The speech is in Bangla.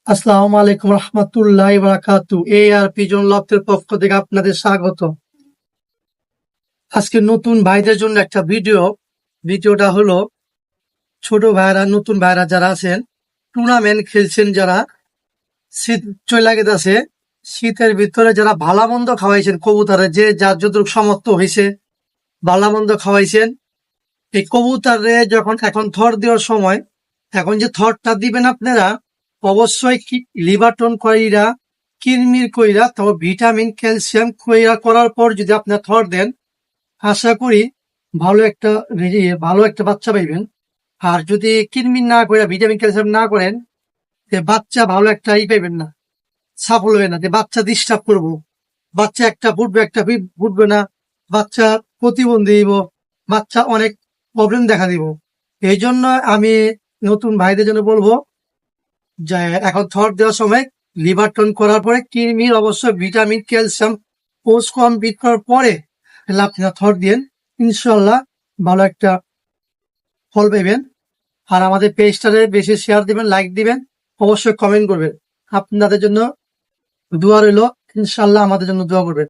আসসালামু আলাইকুম রহমতুল্লাহি বারাকাতু। আর পিজন লফটের পক্ষ থেকে আপনাদের স্বাগত। আজকে নতুন ভাইদের জন্য একটা ভিডিওটা হলো ছোট ভাইরা, নতুন ভাইরা যারা আছেন, টুর্নামেন্ট খেলছেন, যারা শীত চলে গেছে, শীতের ভিতরে যারা ভালা মন্দ খাওয়াইছেন কবুতরে, যে যার যতটুকু সামর্থ্য হয়েছে ভালা মন্দ খাওয়াইছেন, এই কবুতরে যখন এখন থর দেওয়ার সময়, এখন যে থরটা দিবেন আপনারা অবশ্যই লিভারটন কইরা, কিরমির কইরা, তারপর ভিটামিন ক্যালসিয়াম কইরা করার পর যদি আপনার থর দেন, আশা করি ভালো একটা বাচ্চা পাইবেন। আর যদি কিরমির না করে ভিটামিন ক্যালসিয়াম না করেন, যে বাচ্চা ভালো একটা পাইবেন না, সাফল হবে না, যে বাচ্চা ডিস্টার্ব করবো, বাচ্চা একটা ফুটবে, একটা ফুটবে না, বাচ্চা প্রতিবন্ধী দিব, বাচ্চা অনেক প্রবলেম দেখা দিব। এই জন্য আমি নতুন ভাইদের জন্য বলবো যে এখন থর দেওয়ার সময় লিভারটন করার পরে কিরমির, অবশ্যই ভিটামিন ক্যালসিয়াম কোর্স কমপ্লিট করার পরে আপনারা থর দিন, ইনশাল্লাহ ভালো একটা ফল পাইবেন। আর আমাদের পেজটাতে বেশি শেয়ার দিবেন, লাইক দিবেন, অবশ্যই কমেন্ট করবেন। আপনাদের জন্য দোয়া রইল, ইনশাল্লাহ আমাদের জন্য দোয়া করবেন।